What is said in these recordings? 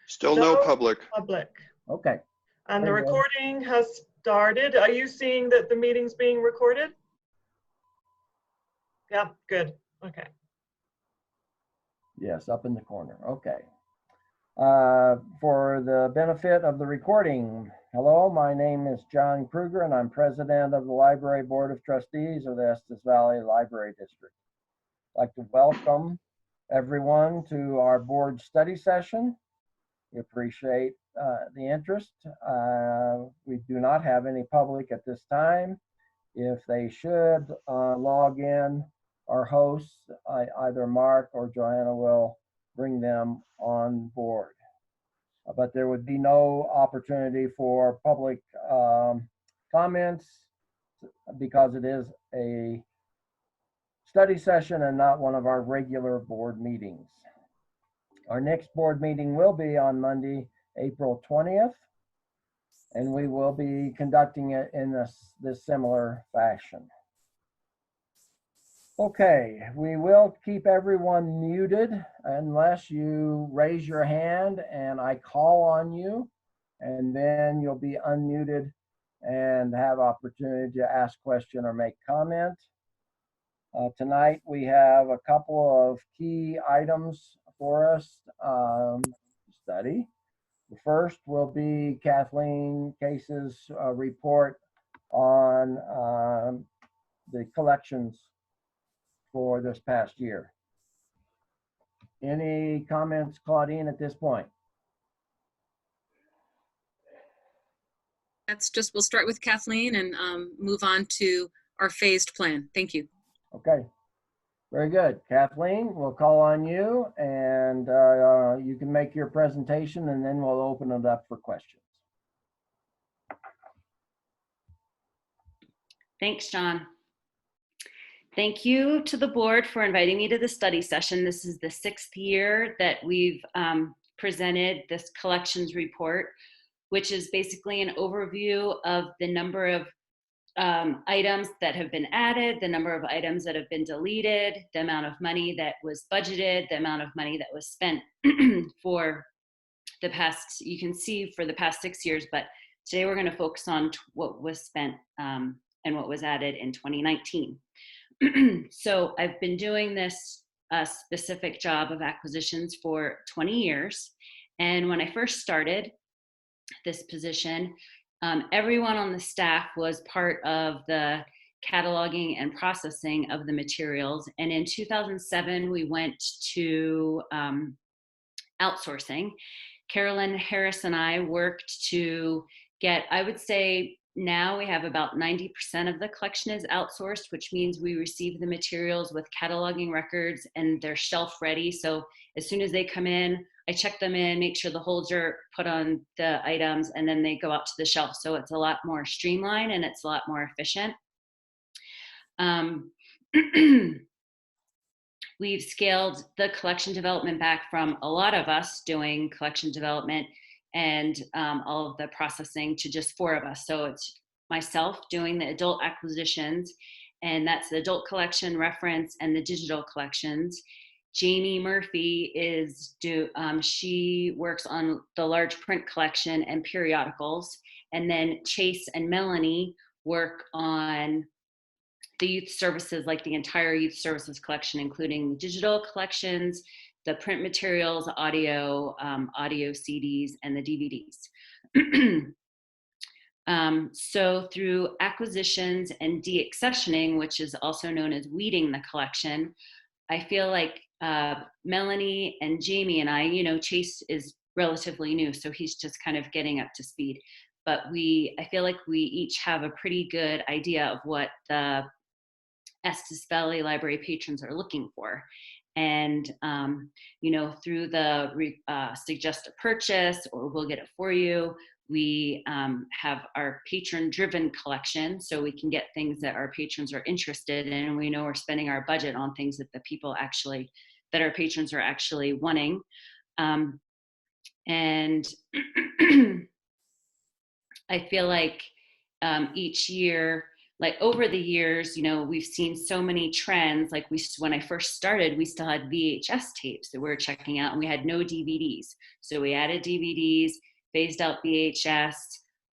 Still no public. Okay. And the Very good. recording has started. Are you seeing that the meeting's being recorded? Yeah, good. Okay. Yes, up in the corner. Okay. For the benefit of the recording, hello, my name is John Kruger, and I'm president of the Library Board of Trustees of the Estes Valley Library District. I'd like to welcome everyone to our board study session. We appreciate the interest. We do not have any public at this time. If they should log in, our hosts, either Mark or Joanna, will bring them on board. But there would be no opportunity for public comments because it is a study session and not one of our regular board meetings. Our next board meeting will be on Monday, April 20th, and we will be conducting it in this similar fashion. Okay, we will keep everyone muted unless you raise your hand and I call on you, and then you'll be unmuted and have opportunity to ask question or make comment. Tonight we have a couple of key items for us to study. The first will be Kathleen Case's report on the collections for this past year. Any comments, Claudine, at this point? That's just, we'll start with Kathleen and move on to our phased plan. Thank you. Okay, very good. Kathleen, we'll call on you and you can make your presentation and then we'll open it up for questions. Thanks, John. Thank you to the board for inviting me to the study session. This is the 6th year that we've presented this collections report, which is basically an overview of the number of items that have been added, the number of items that have been deleted, the amount of money that was budgeted, the amount of money that was spent for the past, you can see for the past 6 years, but today we're going to focus on what was spent and what was added in 2019. So I've been doing this specific job of acquisitions for 20 years. And when I first started this position, everyone on the staff was part of the cataloging and processing of the materials. And in 2007, we went to outsourcing. Carolyn Harris and I worked to get, I would say now we have about 90% of the collection is outsourced, which means we receive the materials with cataloging records and they're shelf ready. So as soon as they come in, I check them in, make sure the holds are put on the items, and then they go out to the shelf. So it's a lot more streamlined and it's a lot more efficient. We've scaled the collection development back from a lot of us doing collection development and all of the processing to just 4 of us. So it's myself doing the adult acquisitions, and that's the adult collection, reference, and the digital collections. Jamie Murphy she works on the large print collection and periodicals. And then Chase and Melanie work on the youth services, like the entire youth services collection, including the digital collections, the print materials, audio CDs, and the DVDs. So through acquisitions and deaccessioning, which is also known as weeding the collection, I feel like Melanie and Jamie and I, Chase is relatively new, so he's just kind of getting up to speed. But I feel like we each have a pretty good idea of what the Estes Valley Library patrons are looking for. And, through the suggest a purchase or we'll get it for you, we have our patron-driven collection, so we can get things that our patrons are interested in, and we know we're spending our budget on things that that our patrons are actually wanting. And I feel like each year like over the years, we've seen so many trends. Like when I first started, we still had VHS tapes that we were checking out, and we had no DVDs. So we added DVDs, phased out VHS,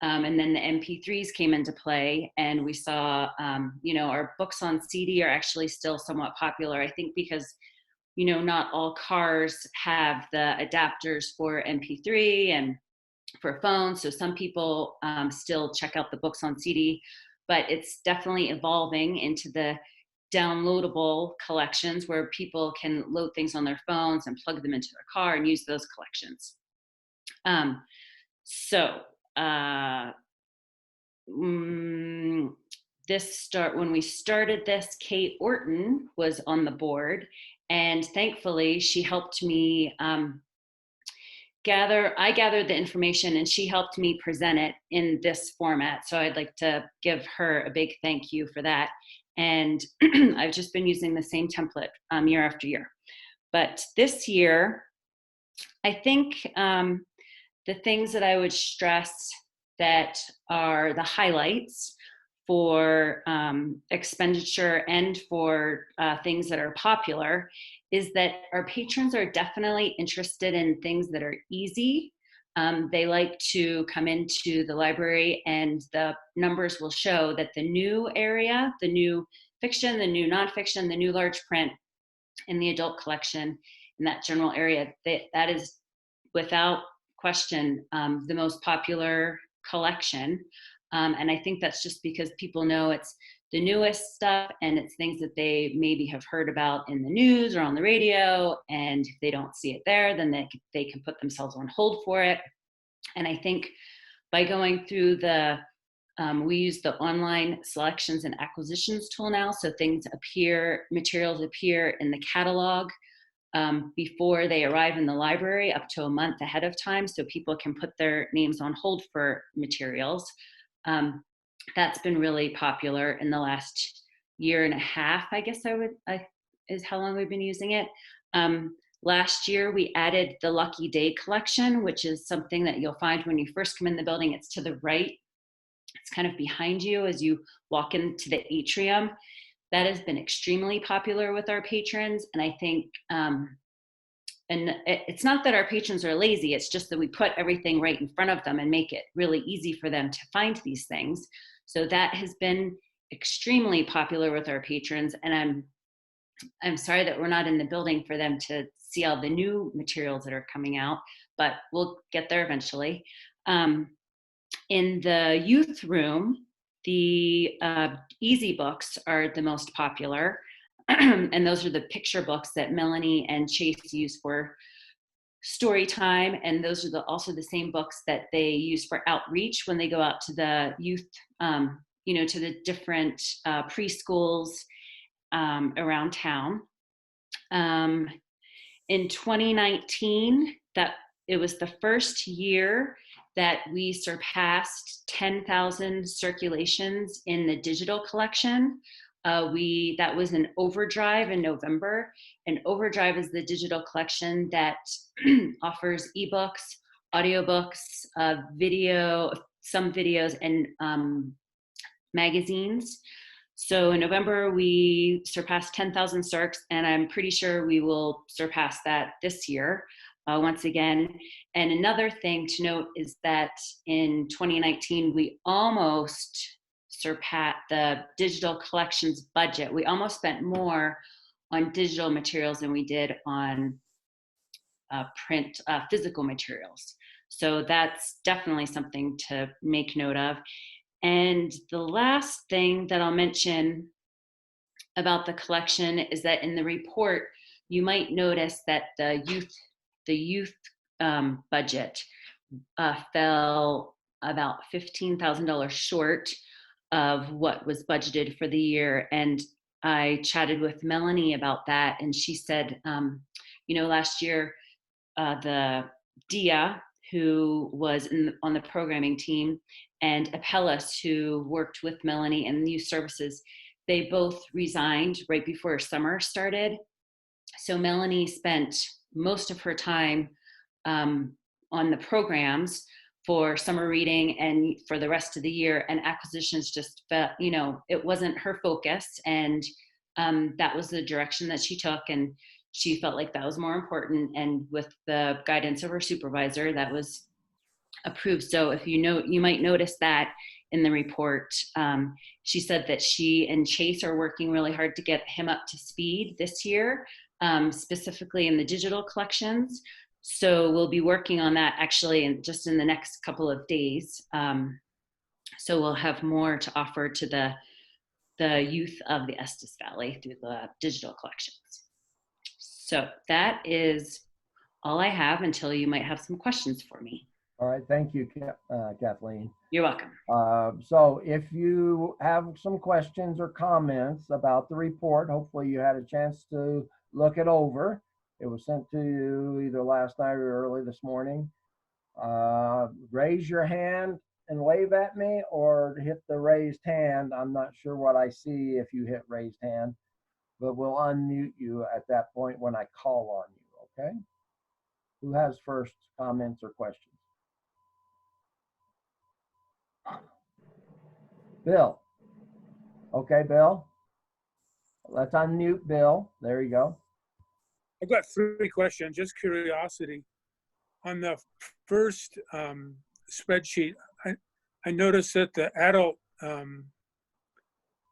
and then the MP3s came into play, and we saw, our books on CD are actually still somewhat popular. I think because, not all cars have the adapters for MP3 and for phones. So some people still check out the books on CD, but it's definitely evolving into the downloadable collections where people can load things on their phones and plug them into their car and use those collections. When we started this, Kate Orton was on the board, and thankfully she helped me I gathered the information, and she helped me present it in this format. So I'd like to give her a big thank you for that. And I've just been using the same template year after year. But this year, I think the things that I would stress that are the highlights for expenditure and for things that are popular is that our patrons are definitely interested in things that are easy. They like to come into the library, and the numbers will show that the new area, the new fiction, the new nonfiction, the new large print in the adult collection, in that general area, that is without question the most popular collection. And I think that's just because people know it's the newest stuff, and it's things that they maybe have heard about in the news or on the radio. And if they don't see it there, then they can put themselves on hold for it. And I think by going through we use the online selections and acquisitions tool now. So materials appear in the catalog before they arrive in the library, up to a month ahead of time, so people can put their names on hold for materials. That's been really popular in the last year and a half, I guess is how long we've been using it. Last year, we added the Lucky Day collection, which is something that you'll find when you first come in the building. It's to the right. It's kind of behind you as you walk into the atrium. That has been extremely popular with our patrons. And I think, it's not that our patrons are lazy, it's just that we put everything right in front of them and make it really easy for them to find these things. So that has been extremely popular with our patrons. And I'm sorry that we're not in the building for them to see all the new materials that are coming out, but we'll get there eventually. In the youth room, the easy books are the most popular. And those are the picture books that Melanie and Chase use for story time. And those are also the same books that they use for outreach when they go out to the youth, to the different preschools around town. In 2019, it was the first year that we surpassed 10,000 circulations in the digital collection. That was an Overdrive in November. And Overdrive is the digital collection that offers ebooks, audiobooks, video, some videos, and magazines. So in November, we surpassed 10,000 circs, and I'm pretty sure we will surpass that this year once again. And another thing to note is that in 2019, we almost surpassed the digital collections budget. We almost spent more on digital materials than we did on print physical materials. So that's definitely something to make note of. And the last thing that I'll mention about the collection is that in the report, you might notice that the youth budget fell about $15,000 short of what was budgeted for the year. And I chatted with Melanie about that, and she said, last year, the Dia, who was on the programming team, and Apellis, who worked with Melanie in youth services, they both resigned right before summer started. So Melanie spent most of her time on the programs, for summer reading and for the rest of the year, and acquisitions just felt, it wasn't her focus, and that was the direction that she took, and she felt like that was more important, and with the guidance of her supervisor, that was approved. So if you might notice that in the report, she said that she and Chase are working really hard to get him up to speed this year, specifically in the digital collections. So we'll be working on that actually in the next couple of days. So we'll have more to offer to the youth of the Estes Valley through the digital collections. So that is all I have until you might have some questions for me. All right, thank you, Kathleen. You're welcome. So if you have some questions or comments about the report, hopefully you had a chance to look it over. It was sent to you either last night or early this morning. Raise your hand and wave at me, or hit the raised hand. I'm not sure what I see if you hit raised hand, but we'll unmute you at that point when I call on you, okay? Who has first comments or questions? Bill. Okay, Bill. Let's unmute Bill. There you go. I've got 3 questions, just curiosity. On the first spreadsheet, I noticed that the adult,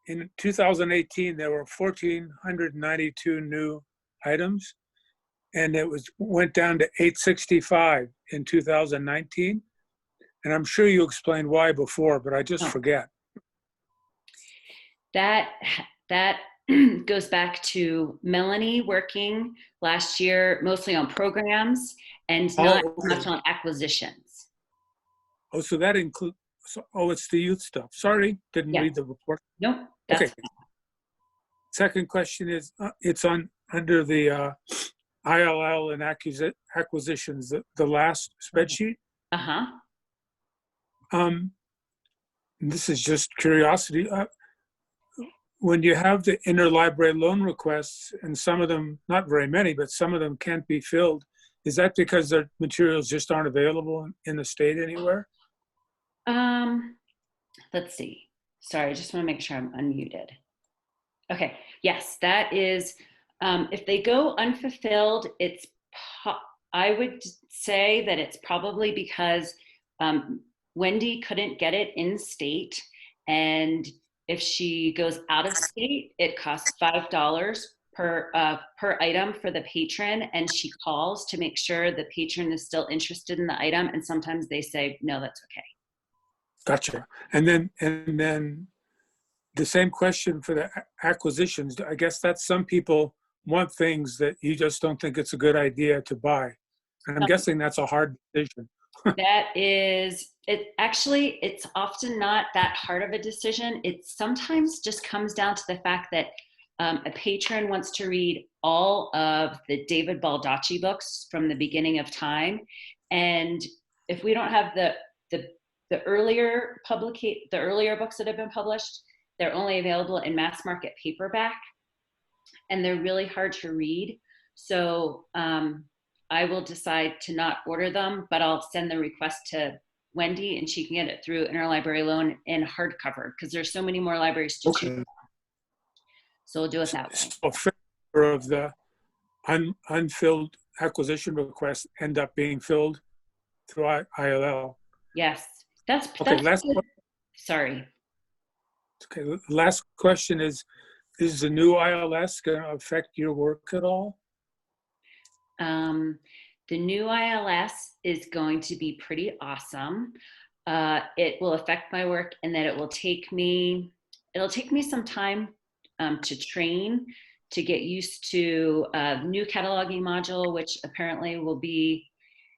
in 2018, there were 1,492 new items, and it went down to 865 in 2019. And I'm sure you explained why before, but I just forget. That goes back to Melanie working last year mostly on programs and not much on acquisitions. Oh, so that includes, it's the youth stuff. Sorry, didn't read the report. Nope. Okay. Second question is, it's under the ILL and acquisitions, the last spreadsheet. Uh-huh. This is just curiosity. When you have the interlibrary loan requests, and some of them, not very many, but some of them can't be filled, is that because the materials just aren't available in the state anywhere? Let's see. Sorry, I just want to make sure I'm unmuted. Okay, yes, that is, if they go unfulfilled, I would say that it's probably because Wendy couldn't get it in state, and if she goes out of state, it costs $5 per item for the patron, and she calls to make sure the patron is still interested in the item, and sometimes they say, no, that's okay. Gotcha. And then the same question for the acquisitions. I guess that some people want things that you just don't think it's a good idea to buy. And I'm guessing that's a hard decision. That is, it's often not that hard of a decision. It sometimes just comes down to the fact that a patron wants to read all of the David Baldacci books from the beginning of time. And if we don't have the earlier books that have been published, they're only available in mass market paperback, and they're really hard to read. So I will decide to not order them, but I'll send the request to Wendy, and she can get it through interlibrary loan in hardcover, because there's so many more libraries to choose from. So we'll do it that way. So a fair of the unfilled acquisition requests end up being filled through ILL. Yes, that's good. Sorry. Okay, the last question is the new ILS going to affect your work at all? The new ILS is going to be pretty awesome. It will affect my work in that it'll take me some time to train, to get used to a new cataloging module, which apparently will be,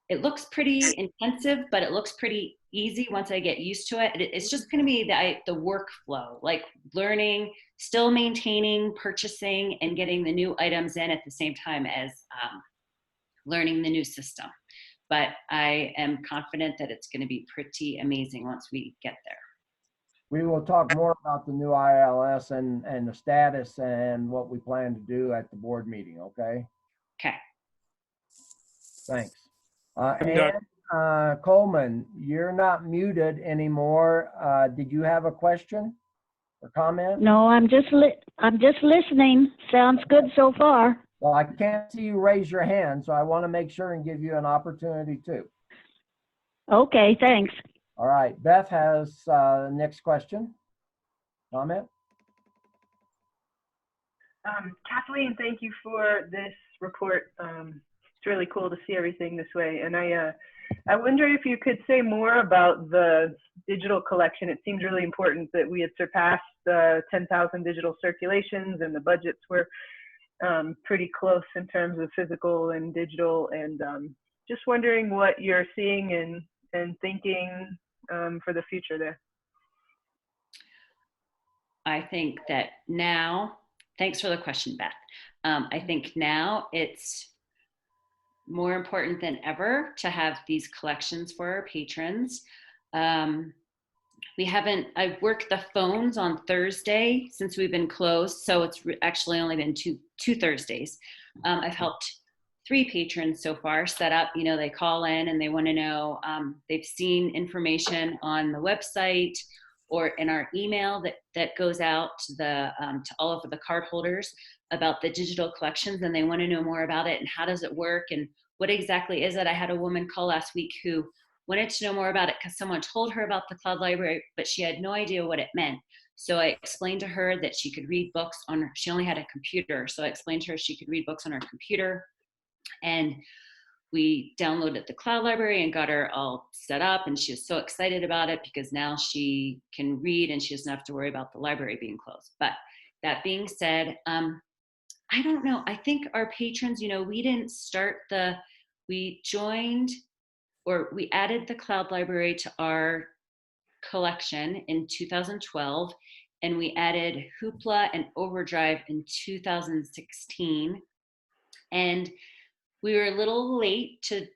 it looks pretty intensive, but it looks pretty easy once I get used to it. It's just going to be the workflow, like learning, still maintaining, purchasing, and getting the new items in at the same time as learning the new system. But I am confident that it's going to be pretty amazing once we get there. We will talk more about the new ILS and the status and what we plan to do at the board meeting, okay? Okay. Thanks. Coleman, you're not muted anymore. Did you have a question or comment? No, I'm just listening. Sounds good so far. Well, I can't see you raise your hand, so I want to make sure and give you an opportunity too. Okay, thanks. All right, Beth has next question. Comment? Kathleen, thank you for this report. It's really cool to see everything this way. And I wonder if you could say more about the digital collection. It seems really important that we had surpassed the 10,000 digital circulations, and the budgets were pretty close in terms of physical and digital. And just wondering what you're seeing and thinking for the future there. I think that now, thanks for the question, Beth. I think now it's more important than ever to have these collections for our patrons. I've worked the phones on Thursday since we've been closed, so it's actually only been two Thursdays. I've helped 3 patrons so far set up. They call in and they want to know, they've seen information on the website or in our email that goes out to all of the card holders about the digital collections, and they want to know more about it and how does it work and what exactly is it. I had a woman call last week who wanted to know more about it because someone told her about the cloud library, but she had no idea what it meant. So I explained to her that she could read books she only had a computer. So I explained to her she could read books on her computer, and we downloaded the cloud library and got her all set up, and she was so excited about it because now she can read and she doesn't have to worry about the library being closed. But that being said, I don't know. I think our patrons, we added the cloud library to our collection in 2012, and we added Hoopla and Overdrive in 2016. And we were a little late to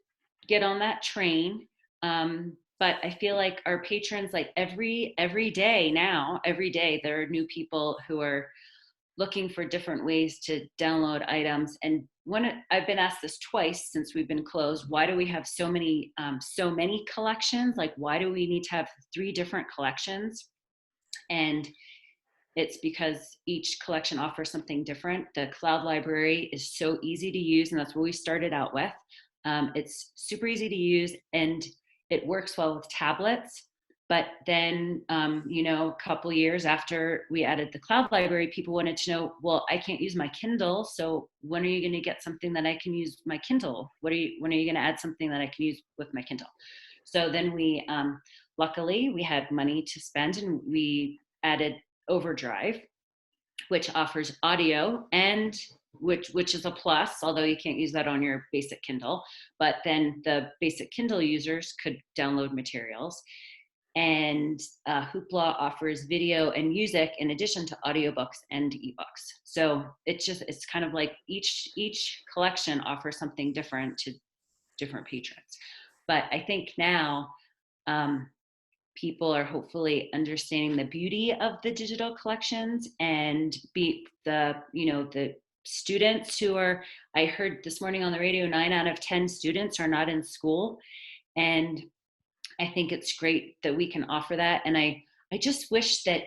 get on that train. But I feel like our patrons, like every day, there are new people who are looking for different ways to download items. And I've been asked this twice since we've been closed, why do we have so many collections? Like, why do we need to have 3 different collections? And it's because each collection offers something different. The cloud library is so easy to use, and that's what we started out with. It's super easy to use, and it works well with tablets. But then, a couple years after we added the cloud library, people wanted to know, well, I can't use my Kindle, so when are you going to get something that I can use my Kindle? When are you going to add something that I can use with my Kindle? So then we, luckily, we had money to spend, and we added Overdrive, which offers audio, and which is a plus, although you can't use that on your basic Kindle. But then the basic Kindle users could download materials. And Hoopla offers video and music in addition to audiobooks and ebooks. So it's kind of like each collection offers something different to different patrons. But I think now people are hopefully understanding the beauty of the digital collections, and the students who are, I heard this morning on the radio, 9 out of 10 students are not in school. And I think it's great that we can offer that. And I just wish that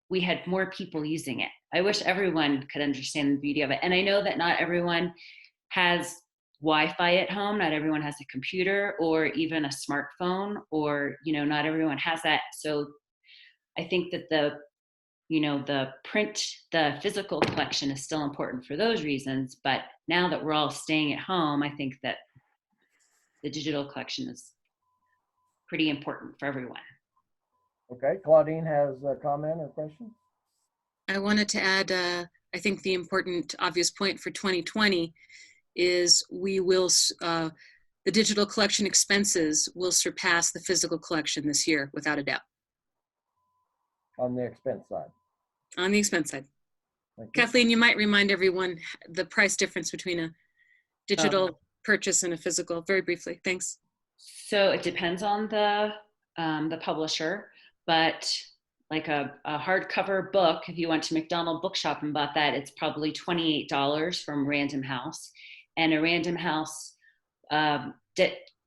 we had more people using it. I wish everyone could understand the beauty of it. And I know that not everyone has Wi-Fi at home. Not everyone has a computer or even a smartphone, or, not everyone has that. So I think that the physical collection is still important for those reasons. But now that we're all staying at home, I think that the digital collection is pretty important for everyone. Okay, Claudine has a comment or question? I wanted to add, I think the important obvious point for 2020 is the digital collection expenses will surpass the physical collection this year, without a doubt. On the expense side. On the expense side. Thank you. Kathleen, you might remind everyone the price difference between a digital purchase and a physical, very briefly. Thanks. So it depends on the publisher, but like a hardcover book, if you went to McDonald Bookshop and bought that, it's probably $28 from Random House. And a Random House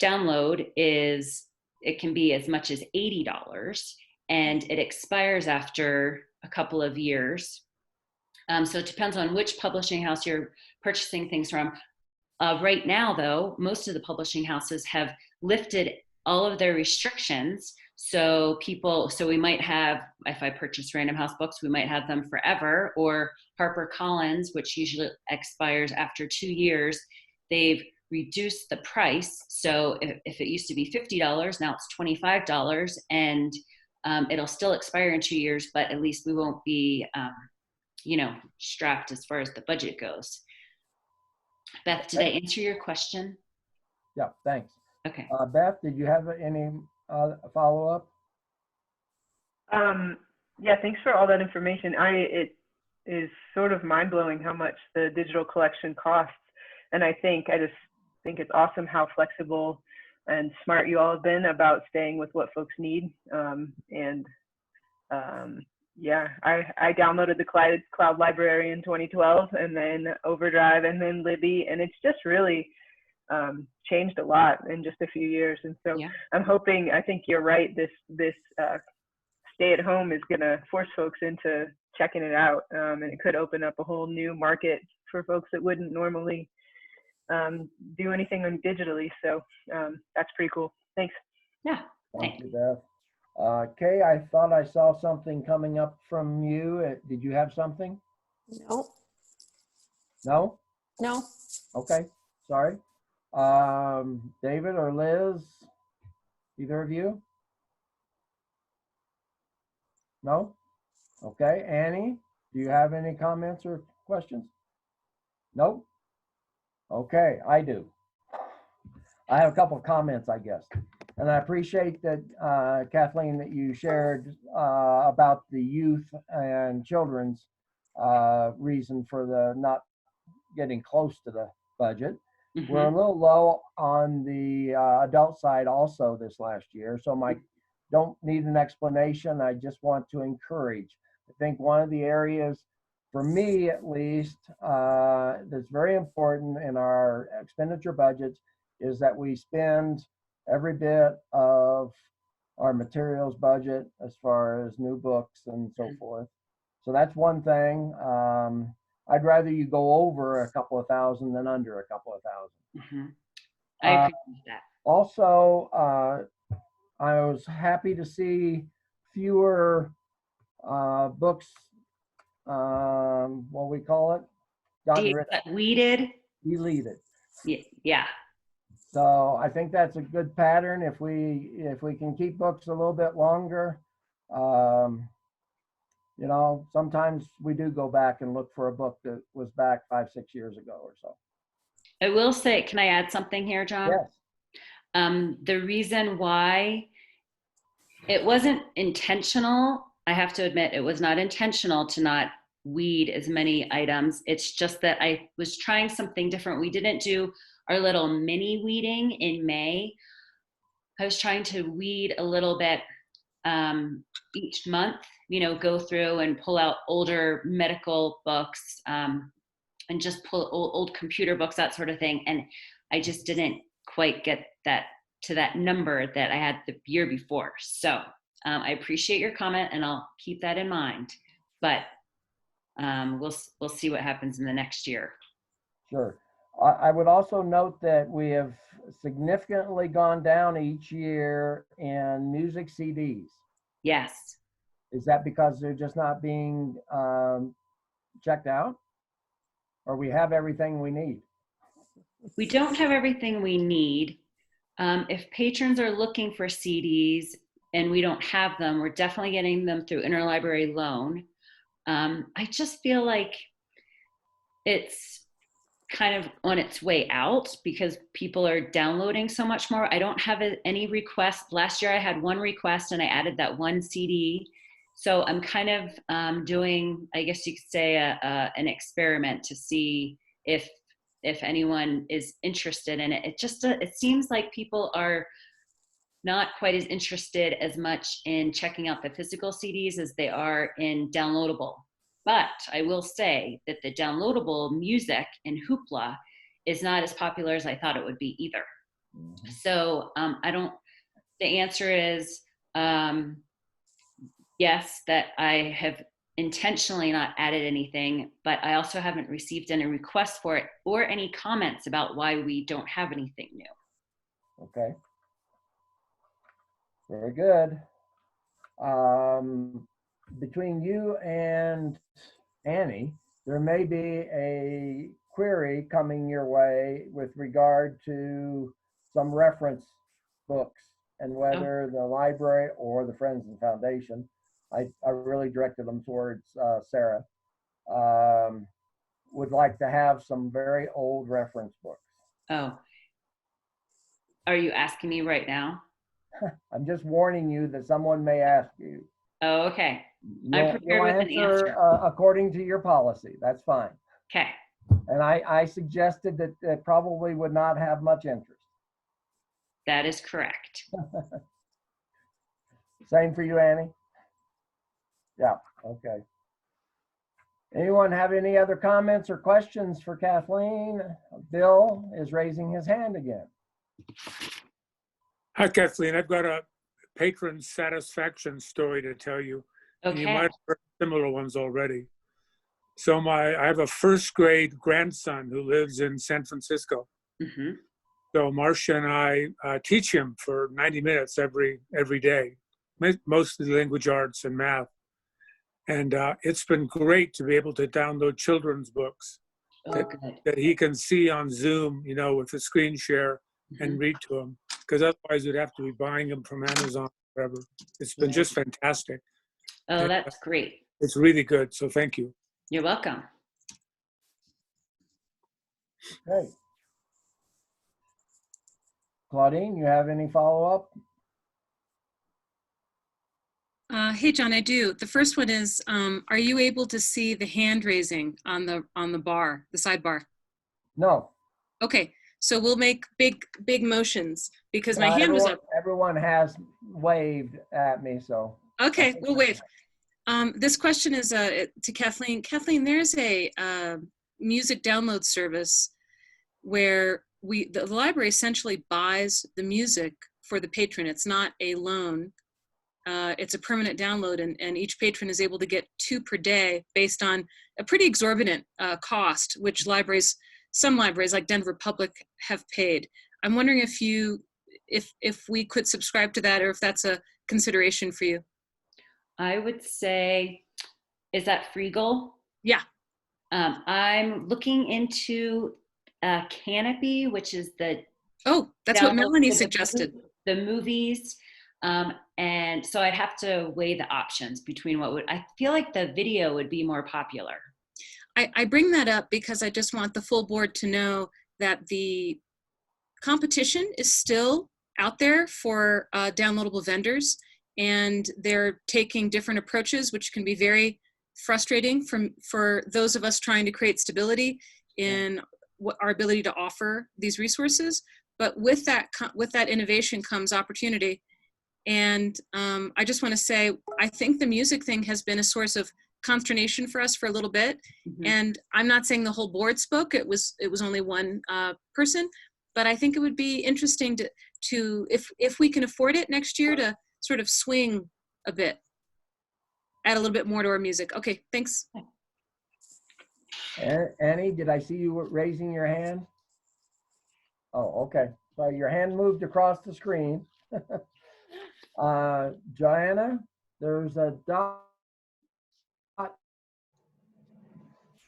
download it can be as much as $80, and it expires after a couple of years. So it depends on which publishing house you're purchasing things from. Right now, though, most of the publishing houses have lifted all of their restrictions. So we might have, if I purchase Random House books, we might have them forever, or HarperCollins, which usually expires after 2 years, they've reduced the price. So if it used to be $50, now it's $25, and it'll still expire in 2 years, but at least we won't be, strapped as far as the budget goes. Beth, did I answer your question? Yeah, thanks. Okay. Beth, did you have any follow-up? Yeah, thanks for all that information. It is sort of mind-blowing how much the digital collection costs. And I just think it's awesome how flexible and smart you all have been about staying with what folks need. Yeah, I downloaded the Cloud Library in 2012, and then Overdrive, and then Libby, and it's just really changed a lot in just a few years. And so yeah. I think you're right, this stay at home is gonna force folks into checking it out, and it could open up a whole new market for folks that wouldn't normally do anything digitally. So that's pretty cool. Thanks. Yeah. Thank you, Beth. Kay, I thought I saw something coming up from you. Did you have something? No. No? No. Okay, sorry. David or Liz, either of you? No? Okay, Annie, do you have any comments or questions? No? Okay, I do. I have a couple of comments, I guess. And I appreciate that, Kathleen, that you shared about the youth and children's reason for the not getting close to the budget. Mm-hmm. We're a little low on the adult side also this last year, so don't need an explanation. I just want to encourage. I think one of the areas, for me at least, that's very important in our expenditure budgets is that we spend every bit of our materials budget as far as new books and so forth. So that's one thing. I'd rather you go over a couple of thousand than under a couple of thousand. Mm-hmm. I appreciate that. Also, I was happy to see fewer books, what we call it? Weeded? Deleted. Yeah. So I think that's a good pattern. If we can keep books a little bit longer, sometimes we do go back and look for a book that was back 5-6 years ago or so. I will say, can I add something here, John? Yes. The reason why it wasn't intentional, I have to admit, it was not intentional to not weed as many items. It's just that I was trying something different. We didn't do our little mini weeding in May. I was trying to weed a little bit each month, go through and pull out older medical books and just pull old computer books, that sort of thing. And I just didn't quite get that to that number that I had the year before. So I appreciate your comment, and I'll keep that in mind. But we'll see what happens in the next year. Sure. I would also note that we have significantly gone down each year in music CDs. Yes. Is that because they're just not being checked out? Or we have everything we need? We don't have everything we need. If patrons are looking for CDs and we don't have them, we're definitely getting them through interlibrary loan. I just feel like it's kind of on its way out because people are downloading so much more. I don't have any requests. Last year I had one request and I added that one CD. So I'm kind of doing, I guess you could say, an experiment to see if anyone is interested in it. It seems like people are not quite as interested as much in checking out the physical CDs as they are in downloadable. But I will say that the downloadable music in Hoopla is not as popular as I thought it would be either. Mhm. So the answer is yes, that I have intentionally not added anything, but I also haven't received any requests for it or any comments about why we don't have anything new. Okay. Very good. Between you and Annie, there may be a query coming your way with regard to some reference books and whether the library or the Friends and Foundation, I really directed them towards Sarah, would like to have some very old reference books. Oh, are you asking me right now? I'm just warning you that someone may ask you. Oh, okay. I'm You'll prepared with an answer answer. according to your policy. That's fine. Okay. And I suggested that it probably would not have much interest. That is correct. Same for you, Annie? Yeah, okay. Anyone have any other comments or questions for Kathleen? Bill is raising his hand again. Hi, Kathleen. I've got a patron satisfaction story to tell you. And you might Okay. have heard similar ones already. So I have a first grade grandson who lives in San Francisco. Mm-hmm. So Marcia and I teach him for 90 minutes every day, mostly language arts and math. And it's been great to be able to download children's books Oh, good. that he can see on Zoom, you know, with a screen share and read to him. Because otherwise we'd have to be buying them from Amazon or whatever. It's been just fantastic. Oh, And, that's great. it's really good. So thank you. You're welcome. Okay. Claudine, you have any follow-up? Hey, John, I do. The first one is, are you able to see the hand raising on the bar, the sidebar? No. Okay, so we'll make big motions because my hand was up. Everyone has waved at me, so. Okay, we'll wave. This question is to Kathleen. Kathleen, there's a music download service where the library essentially buys the music for the patron. It's not a loan. It's a permanent download, and each patron is able to get 2 per day based on a pretty exorbitant cost, which some libraries like Denver Public have paid. I'm wondering if we could subscribe to that, or if that's a consideration for you. I would say, is that Freegal? Yeah. I'm looking into Canopy, which is the Oh, that's what Melanie the suggested. The movies. And so I'd have to weigh the options between I feel like the video would be more popular. I bring that up because I just want the full board to know that the competition is still out there for downloadable vendors, and they're taking different approaches, which can be very frustrating for those of us trying to create stability in our ability to offer these resources. But with that innovation comes opportunity. And I just want to say, I think the music thing has been a source of consternation for us for a little bit. Mm-hmm. And I'm not saying the whole board spoke. It was only one person, but I think it would be interesting to if we can afford it next year, to sort of swing a bit, add a little bit more to our music. Okay, thanks. Annie, did I see you raising your hand? Oh, okay. So your hand moved across the screen. Joanna, there's a dot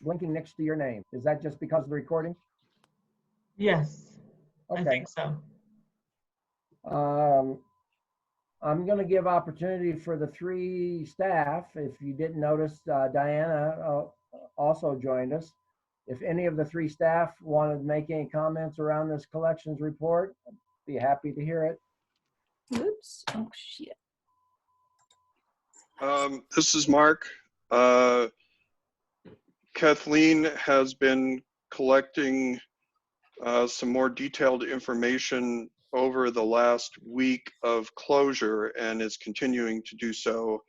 blinking next to your name. Is that just because of the recording? Yes, I Okay. think so. I'm going to give opportunity for the 3 staff. If you didn't notice, Diana also joined us. If any of the 3 staff wanted to make any comments around this collections report, I'd be happy to hear it. Oops. Oh, shit. This is Mark. Kathleen has been collecting some more detailed information over the last week of closure and is continuing to do so.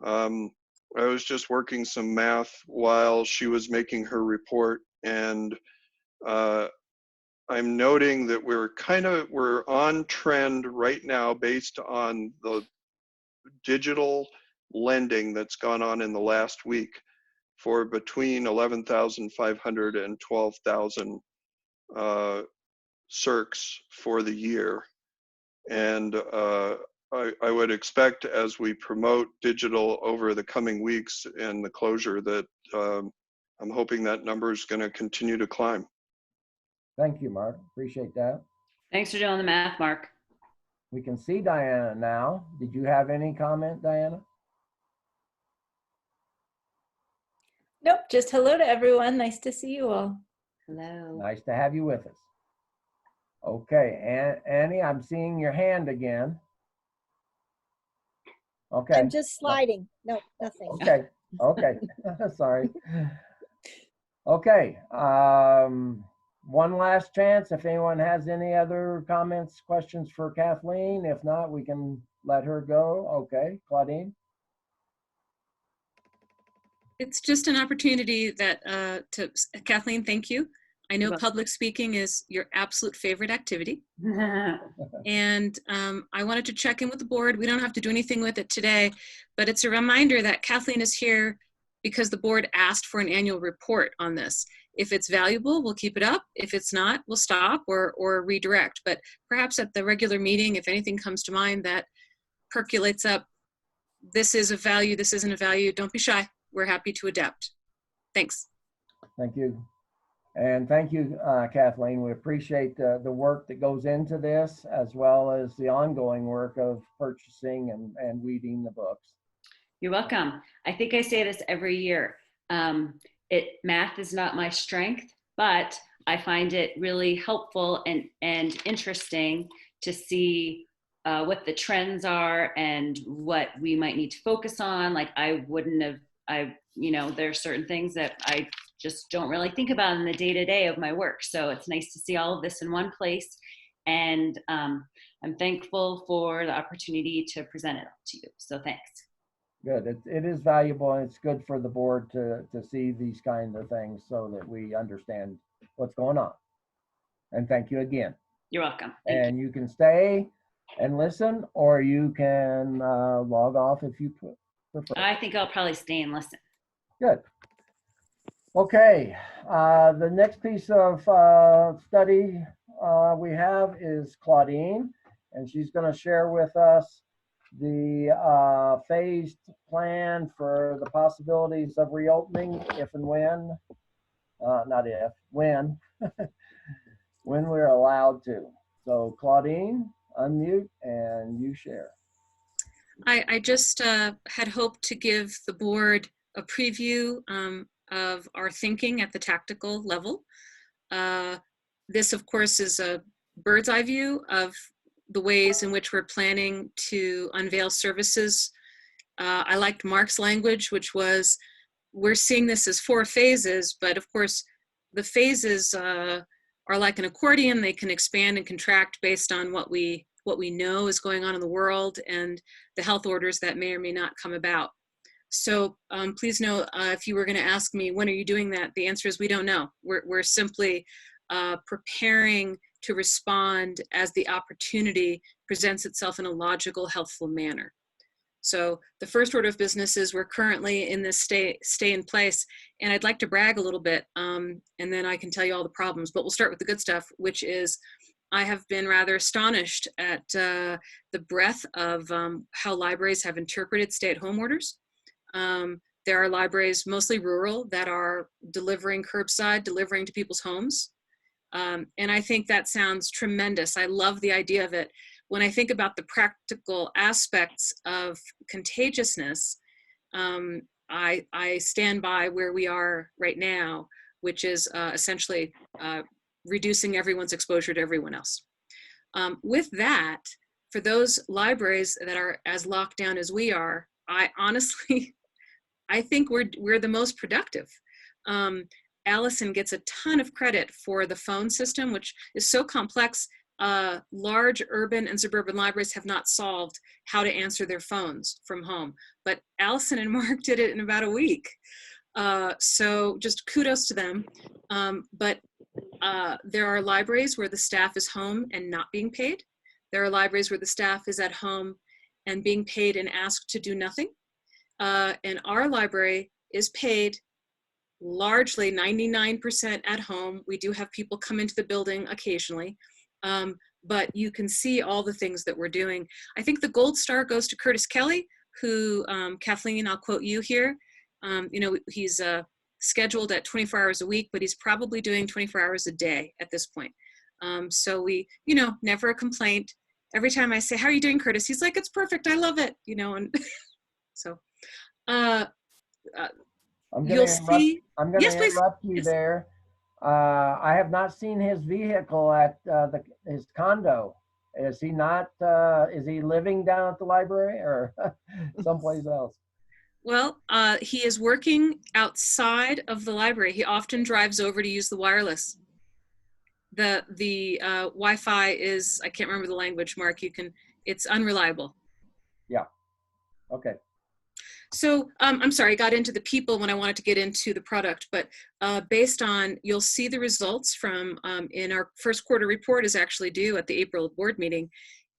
I was just working some math while she was making her report, and I'm noting that we're on trend right now based on the digital lending that's gone on in the last week for between 11,500 and 12,000 circs for the year. And I would expect, as we promote digital over the coming weeks and the closure, that I'm hoping that number is going to continue to climb. Thank you, Mark. Appreciate that. Thanks for doing the math, Mark. We can see Diana now. Did you have any comment, Diana? Nope, just hello to everyone. Nice to see you all. Hello. Nice to have you with us. Okay, Annie, I'm seeing your hand again. Okay. I'm just sliding. No, nothing. Okay, okay, sorry. Okay, one last chance. If anyone has any other comments, questions for Kathleen. If not, we can let her go. Okay, Claudine? It's just an opportunity that, Kathleen, thank you. I know You're welcome. public speaking is your absolute favorite activity. And I wanted to check in with the board. We don't have to do anything with it today, but it's a reminder that Kathleen is here because the board asked for an annual report on this. If it's valuable, we'll keep it up. If it's not, we'll stop or redirect. But perhaps at the regular meeting, if anything comes to mind that percolates up, this is a value, this isn't a value, don't be shy. We're happy to adapt. Thanks. Thank you. And thank you, Kathleen. We appreciate the work that goes into this, as well as the ongoing work of purchasing and reading the books. You're welcome. I think I say this every year. Math is not my strength, but I find it really helpful and interesting to see what the trends are and what we might need to focus on. Like there are certain things that I just don't really think about in the day-to-day of my work. So it's nice to see all of this in one place. And I'm thankful for the opportunity to present it to you. So thanks. Good. It is valuable, and it's good for the board to see these kinds of things so that we understand what's going on. And thank you again. You're welcome. And you can stay and listen, or you can log off if you prefer. I think I'll probably stay and listen. Good. Okay. The next piece of study we have is Claudine, and she's going to share with us the phased plan for the possibilities of reopening if and when, not if, when, when we're allowed to. So Claudine, unmute and you share. I just had hoped to give the board a preview of our thinking at the tactical level. This, of course, is a bird's eye view of the ways in which we're planning to unveil services. I liked Mark's language, which was, we're seeing this as 4 phases, but of course, the phases are like an accordion. They can expand and contract based on what we know is going on in the world and the health orders that may or may not come about. So please know, if you were going to ask me, when are you doing that? The answer is we don't know. We're simply preparing to respond as the opportunity presents itself in a logical, healthful manner. So the first order of business is we're currently in this stay in place. And I'd like to brag a little bit, and then I can tell you all the problems. But we'll start with the good stuff, which is I have been rather astonished at the breadth of how libraries have interpreted stay-at-home orders. There are libraries, mostly rural, that are delivering curbside, delivering to people's homes. And I think that sounds tremendous. I love the idea of it. When I think about the practical aspects of contagiousness, I stand by where we are right now, which is essentially reducing everyone's exposure to everyone else. With that, for those libraries that are as locked down as we are, I honestly, I think we're the most productive. Allison gets a ton of credit for the phone system, which is so complex. Large urban and suburban libraries have not solved how to answer their phones from home, but Allison and Mark did it in about a week. So just kudos to them. But There are libraries where the staff is home and not being paid. There are libraries where the staff is at home and being paid and asked to do nothing. And our library is paid largely 99% at home. We do have people come into the building occasionally, but you can see all the things that we're doing. I think the gold star goes to Curtis Kelly, who, Kathleen, I'll quote you here. He's scheduled at 24 hours a week, but he's probably doing 24 hours a day at this point. So we, never a complaint. Every time I say, "How are you doing, Curtis?" He's like, "It's perfect. I love it." And so I'm you'll see. I'm going to Yes, please. interrupt you Yes. there. I have not seen his vehicle at his condo. Is he not? Is he living down at the library or someplace else? Well, he is working outside of the library. He often drives over to use the wireless. The Wi-Fi is, I can't remember the language, Mark. It's unreliable. Yeah. Okay. So I'm sorry, I got into the people when I wanted to get into the product, but based on, you'll see the results from in our first quarter report is actually due at the April board meeting.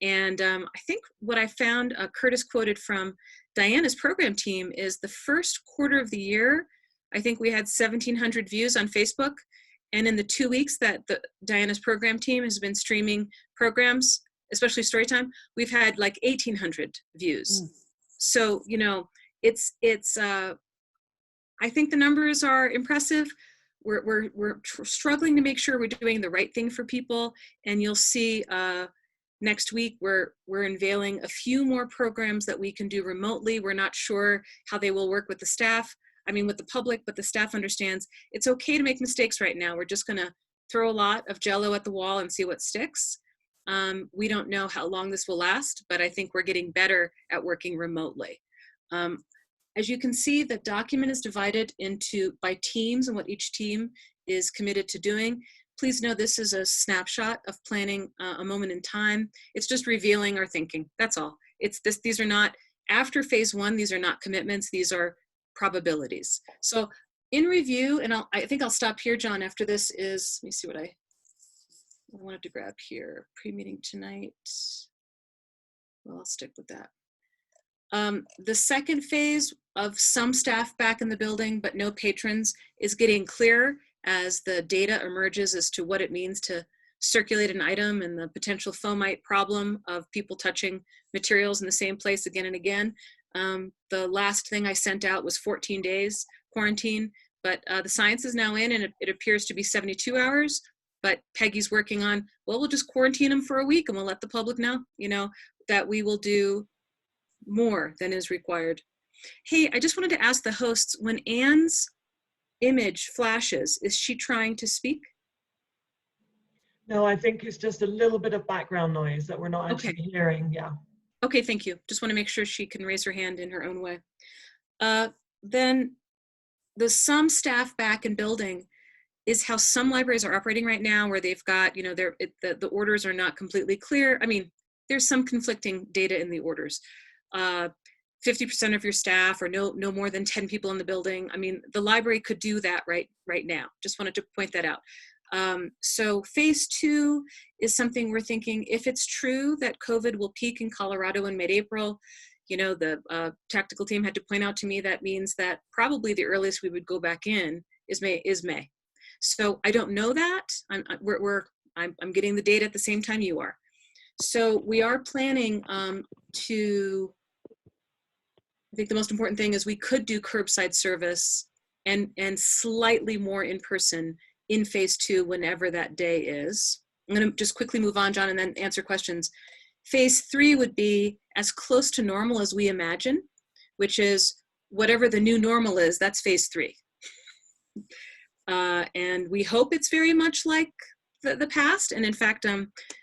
And I think what I found, Curtis quoted from Diana's program team, is the first quarter of the year, I think we had 1,700 views on Facebook. And in the 2 weeks that Diana's program team has been streaming programs, especially Storytime, we've had like 1,800 views. So, it's I think the numbers are impressive. We're struggling to make sure we're doing the right thing for people. And you'll see next week, we're unveiling a few more programs that we can do remotely. We're not sure how they will work with the staff. I mean, with the public, but the staff understands it's okay to make mistakes right now. We're just gonna throw a lot of Jell-O at the wall and see what sticks. We don't know how long this will last, but I think we're getting better at working remotely. As you can see, the document is divided by teams and what each team is committed to doing. Please know this is a snapshot of planning a moment in time. It's just revealing our thinking, that's all. These are not, after phase one, these are not commitments, these are probabilities. So in review, and I think I'll stop here, John, after this is, let me see what I wanted to grab here. Pre-meeting tonight. Well, I'll stick with that. The second phase of some staff back in the building, but no patrons, is getting clearer as the data emerges as to what it means to circulate an item and the potential fomite problem of people touching materials in the same place again and again. The last thing I sent out was 14 days quarantine, but the science is now in, and it appears to be 72 hours. But Peggy's working on, well, we'll just quarantine them for a week and we'll let the public know, that we will do more than is required. Hey, I just wanted to ask the hosts, when Anne's image flashes, is she trying to speak? No, I think it's just a little bit of background noise that we're not actually hearing. Yeah. Okay, thank you. Just want to make sure she can raise her hand in her own way. Then the some staff back in building is how some libraries are operating right now, where they've got, the orders are not completely clear. I mean, there's some conflicting data in the orders. 50% of your staff, or no more than 10 people in the building. I mean, the library could do that right now. Just wanted to point that out. So phase two is something we're thinking, if it's true that COVID will peak in Colorado in mid-April, the tactical team had to point out to me that means that probably the earliest we would go back in is May. So I don't know that. I'm getting the data at the same time you are. So we are planning to, I think the most important thing is we could do curbside service and slightly more in person in phase two, whenever that day is. I'm going to just quickly move on, John, and then answer questions. Phase three would be as close to normal as we imagine, which is whatever the new normal is, that's phase three. And we hope it's very much like the past. And in fact,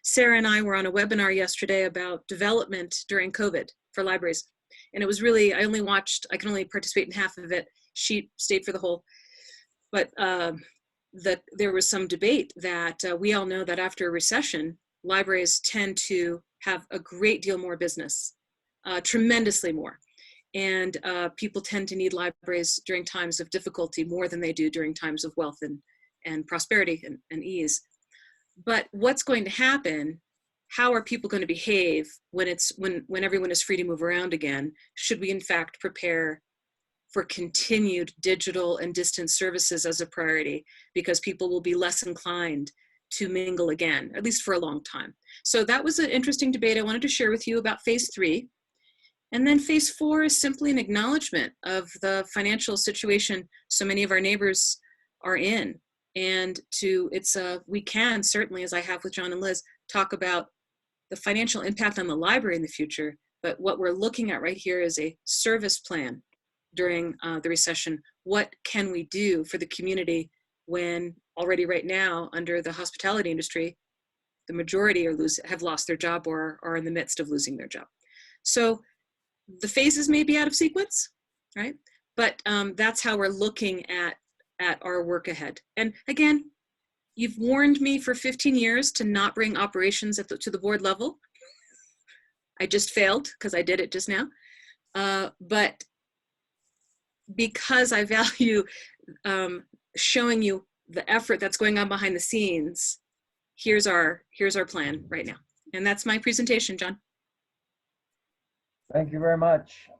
Sarah and I were on a webinar yesterday about development during COVID for libraries. And it was really, I can only participate in half of it. She stayed for the whole. But there was some debate that we all know that after a recession, libraries tend to have a great deal more business, tremendously more. And people tend to need libraries during times of difficulty more than they do during times of wealth and prosperity and ease. But what's going to happen? How are people going to behave when everyone is free to move around again? Should we in fact prepare for continued digital and distance services as a priority, because people will be less inclined to mingle again, at least for a long time. So that was an interesting debate I wanted to share with you about phase 3. And then phase 4 is simply an acknowledgement of the financial situation so many of our neighbors are in. And we can certainly, as I have with John and Liz, talk about the financial impact on the library in the future. But what we're looking at right here is a service plan during the recession. What can we do for the community when already right now under the hospitality industry, the majority have lost their job or are in the midst of losing their job. So the phases may be out of sequence, right? But that's how we're looking at our work ahead. And again, you've warned me for 15 years to not bring operations to the board level. I just failed because I did it just now. But because I value showing you the effort that's going on behind the scenes, here's our plan right now. And that's my presentation, John. Thank you very much.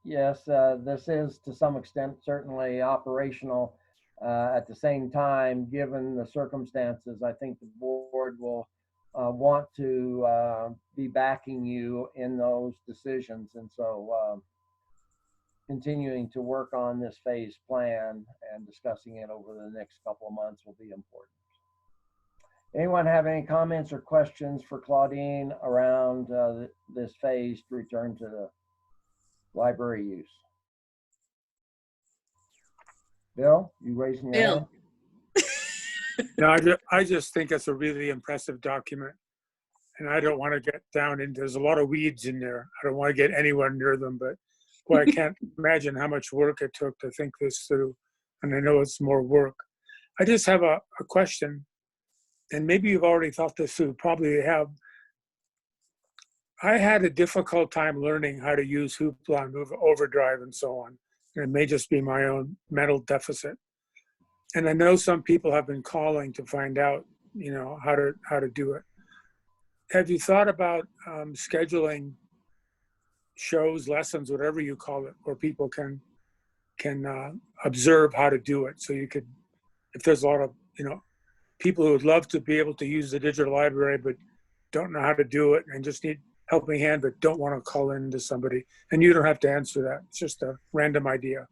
Yes, this is to some extent certainly operational. At the same time, given the circumstances, I think the board will want to be backing you in those decisions. And so continuing to work on this phase plan and discussing it over the next couple of months will be important. Anyone have any comments or questions for Claudine around this phase to return to the library use? Bill, you raising your hand? No, I just think it's a really impressive document. And I don't want to get down into, there's a lot of weeds in there. I don't want to get anywhere near them, but boy, I can't imagine how much work it took to think this through. And I know it's more work. I just have a question, and maybe you've already thought this through, probably you have. I had a difficult time learning how to use Hoopla and Overdrive and so on. And it may just be my own mental deficit. And I know some people have been calling to find out, how to do it. Have you thought about scheduling shows, lessons, whatever you call it, where people can observe how to do it? So you could, if there's a lot of people who would love to be able to use the digital library but don't know how to do it and just need helping hand but don't want to call in to somebody, and you don't have to answer that. It's just a random idea.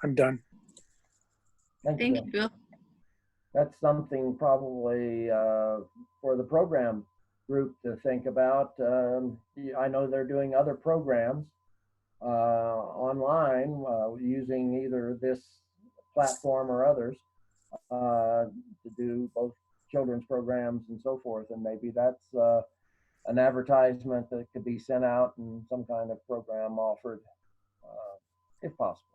I'm done. Thank you, Bill. That's something probably for the program group to think about. I know they're doing other programs online using either this platform or others to do both children's programs and so forth. And maybe that's an advertisement that could be sent out and some kind of program offered if possible.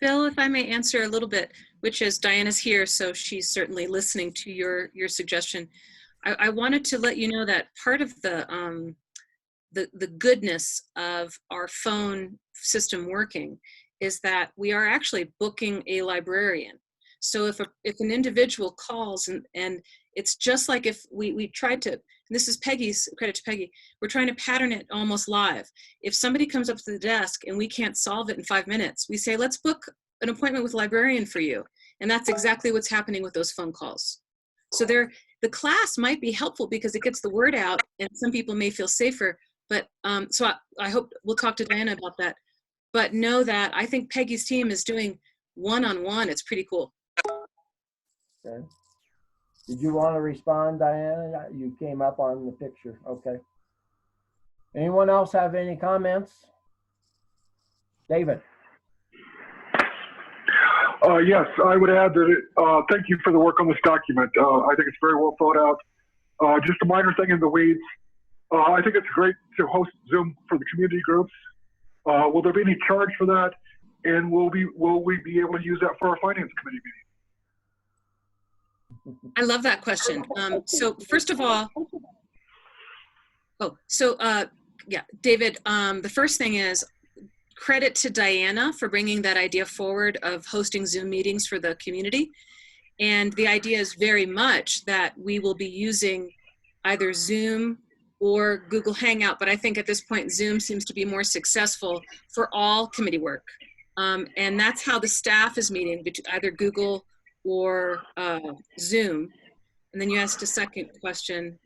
Bill, if I may answer a little bit, which is Diana's here, so she's certainly listening to your suggestion. I wanted to let you know that part of the goodness of our phone system working is that we are actually booking a librarian. So if an individual calls and it's just like if we tried to, and this is Peggy's, credit to Peggy, we're trying to pattern it almost live. If somebody comes up to the desk and we can't solve it in 5 minutes, we say, let's book an appointment with a librarian for you. And that's exactly what's happening with those phone calls. So the class might be helpful because it gets the word out and some people may feel safer. But so I hope we'll talk to Diana about that. But know that I think Peggy's team is doing one-on-one. It's pretty cool. Okay. Did you want to respond, Diana? You came up on the picture. Okay. Anyone else have any comments? David. Yes, I would add that thank you for the work on this document. I think it's very well thought out. Just a minor thing in the weeds. I think it's great to host Zoom for the community groups. Will there be any charge for that? And will we be able to use that for our finance committee meeting? I love that question. So first of all, yeah, David, the first thing is credit to Diana for bringing that idea forward of hosting Zoom meetings for the community. And the idea is very much that we will be using either Zoom or Google Hangout, but I think at this point, Zoom seems to be more successful for all committee work. And that's how the staff is meeting, either Google or Zoom. And then you asked a second question.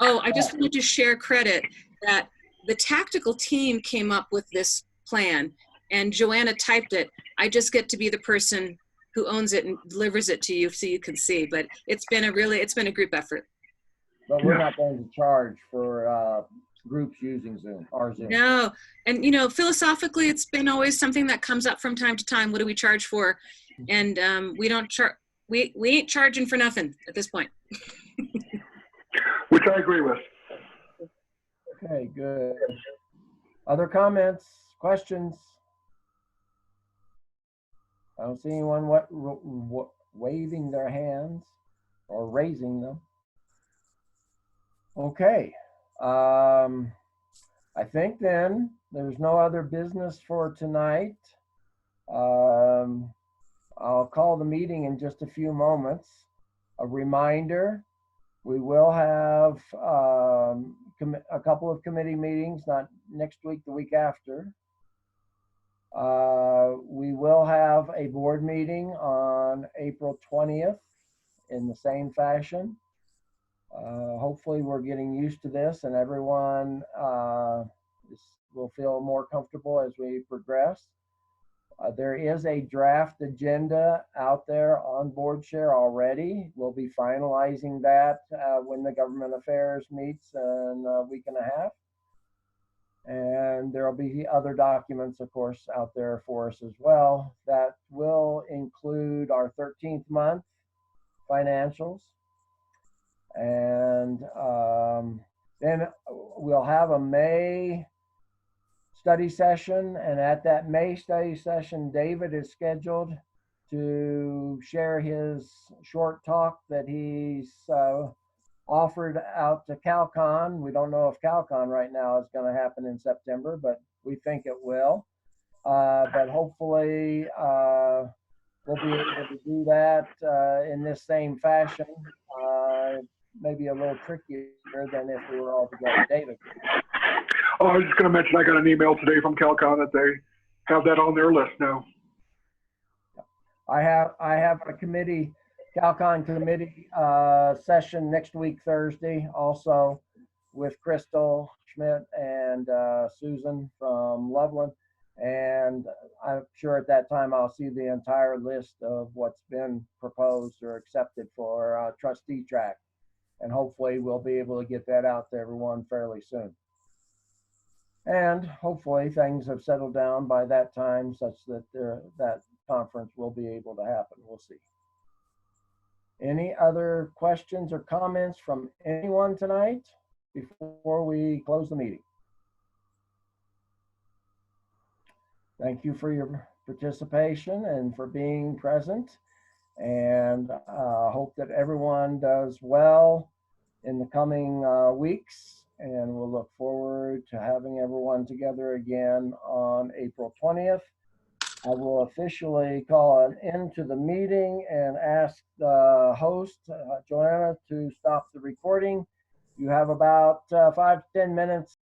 Oh, I just wanted to share credit that the tactical team came up with this plan and Joanna typed it. I just get to be the person who owns it and delivers it to you so you can see, but it's been a group effort. But we're not going to charge for groups using Zoom, our Zoom. No, and you know, philosophically, it's been always something that comes up from time to time. What do we charge for? And we don't charge. We ain't charging for nothing at this point. Which I agree with. Okay, good. Other comments, questions? I don't see anyone waving their hands or raising them. Okay. I think then there's no other business for tonight. I'll call the meeting in just a few moments. A reminder, we will have a couple of committee meetings, not next week, the week after. We will have a board meeting on April 20th in the same fashion. Hopefully we're getting used to this and everyone will feel more comfortable as we progress. There is a draft agenda out there on BoardShare already. We'll be finalizing that when the Government Affairs meets in a week and a half. And there'll be other documents, of course, out there for us as well that will include our 13th month financials. And then we'll have a May study session. And at that May study session, David is scheduled to share his short talk that he's offered out to CalCon. We don't know if CalCon right now is going to happen in September, but we think it will. But hopefully we'll be able to do that in this same fashion. Maybe a little trickier than if we were all together. David. Oh, I was just going to mention I got an email today from CalCon that they have that on their list now. I have a committee, CalCon committee session next week, Thursday, also with Crystal Schmidt and Susan from Loveland. And I'm sure at that time I'll see the entire list of what's been proposed or accepted for trustee track. And hopefully we'll be able to get that out to everyone fairly soon. And hopefully things have settled down by that time such that that conference will be able to happen. We'll see. Any other questions or comments from anyone tonight before we close the meeting? Thank you for your participation and for being present. And hope that everyone does well in the coming weeks. And we'll look forward to having everyone together again on April 20th. I will officially call an end to the meeting and ask the host, Joanna, to stop the recording. You have about 5 to 10 minutes